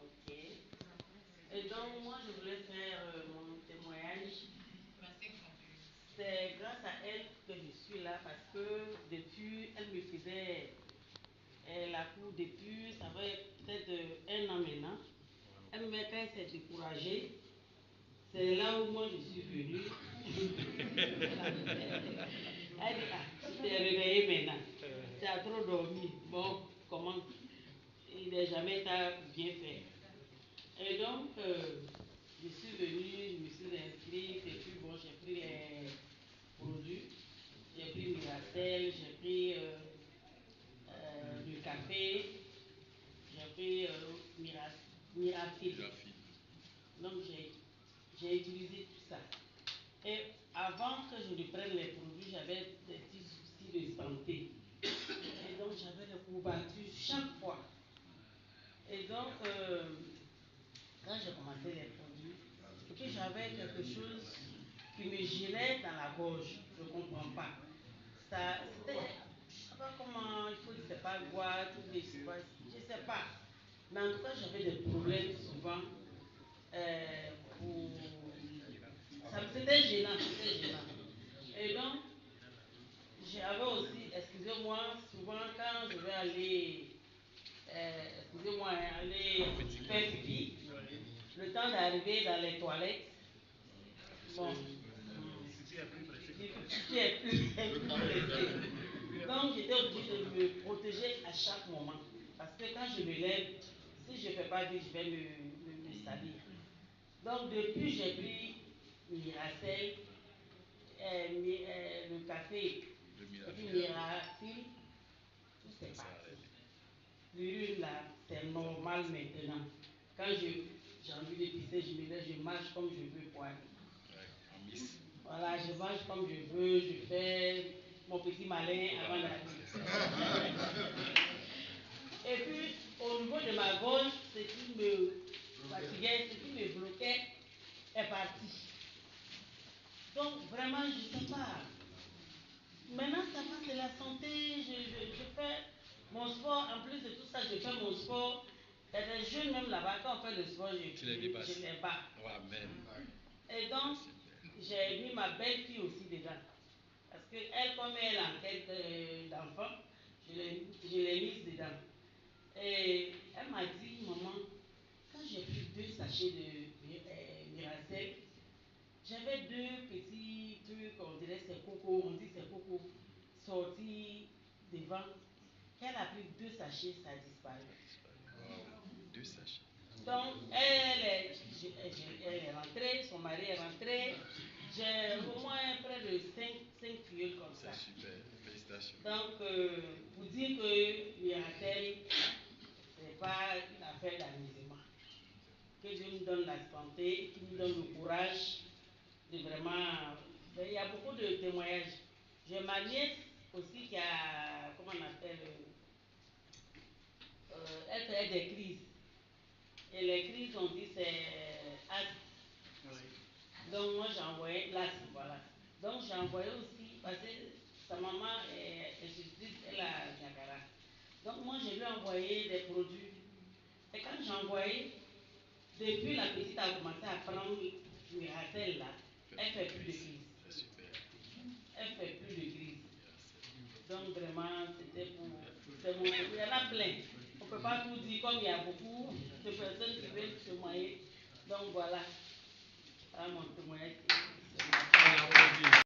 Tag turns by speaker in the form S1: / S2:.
S1: Ok. Et donc, moi, je voulais faire mon témoignage. C'est grâce à elle que je suis là parce que depuis, elle me faisait la cour depuis, ça fait peut-être 1 an maintenant. Elle me quand elle s'est découragée. C'est là où moi je suis venue. Elle dit, ah, tu t'es réveillée maintenant. Tu as trop dormi. Bon, comment? Il n'est jamais tard pour bien faire. Et donc, je suis venue, je me suis inscrite, et puis bon, j'ai pris les produits. J'ai pris Miracel, j'ai pris du café, j'ai pris Mirafil. Donc, j'ai utilisé tout ça. Et avant que je ne prenne les produits, j'avais des petits soucis de santé. Et donc, j'avais des courbatures chaque fois. Et donc, quand j'ai commencé les produits, et puis j'avais quelque chose qui me gênait dans la gorge. Je ne comprends pas. C'était, je ne sais pas comment, il faut, je ne sais pas quoi, je ne sais pas. Mais en tout cas, j'avais des problèmes souvent. C'était gênant, c'était gênant. Et donc, j'avais aussi, excusez-moi, souvent quand je vais aller, excusez-moi, aller faire pipi, le temps d'arriver dans les toilettes, bon, pipi est plus pressé. Donc, j'étais obligée de me protéger à chaque moment. Parce que quand je me lève, si je ne fais pas vite, je vais me salir. Donc, depuis, j'ai pris Miracel, le café, et puis Mirafil, tout c'est parti. L'urine là, c'est normal maintenant. Quand j'ai envie de pisser, je me lève, je marche comme je veux pour aller. Voilà, je mange comme je veux, je fais mon petit malin avant d'aller. Et puis, au niveau de ma gorge, ce qui me fatiguait, ce qui me bloquait, est parti. Donc, vraiment, je ne sais pas. Maintenant, ça va, c'est la santé. Je fais mon sport. En plus de tout ça, je fais mon sport. Il y a des jeunes même là-bas, quand on fait le sport, je les bats. Et donc, j'ai mis ma belle-fille aussi dedans. Parce qu'elle, comme elle a en quête d'enfant, je l'ai mise dedans. Et elle m'a dit, maman, quand j'ai pris 2 sachets de Miracel, j'avais 2 petits trucs, on dirait c'est coco, on dit c'est coco, sortis devant. Elle a pris 2 sachets, ça a disparu.
S2: 2 sachets.
S1: Donc, elle est rentrée, son mari est rentré. J'ai au moins près de 5 filleuls comme ça.
S2: C'est super, félicitations.
S1: Donc, pour dire que Miracel, ce n'est pas une affaire d'amusement. Que Dieu nous donne la santé, qu'il nous donne le courage de vraiment. Il y a beaucoup de témoignages. J'ai ma nièce aussi qui a, comment on appelle, elle fait des crises. Et les crises, on dit c'est asthme. Donc moi j'ai envoyé l'asthme, voilà. Donc j'ai envoyé aussi, parce que sa maman est justice, elle a Niagara. Donc moi je lui ai envoyé des produits. Et quand j'ai envoyé, depuis la petite a commencé à prendre Miracel là, elle fait plus de crise. Elle fait plus de crise. Donc vraiment, c'était pour... Il y en a plein. On ne peut pas tout dire, comme il y a beaucoup de personnes qui veulent témoigner. Donc voilà, à mon témoignage.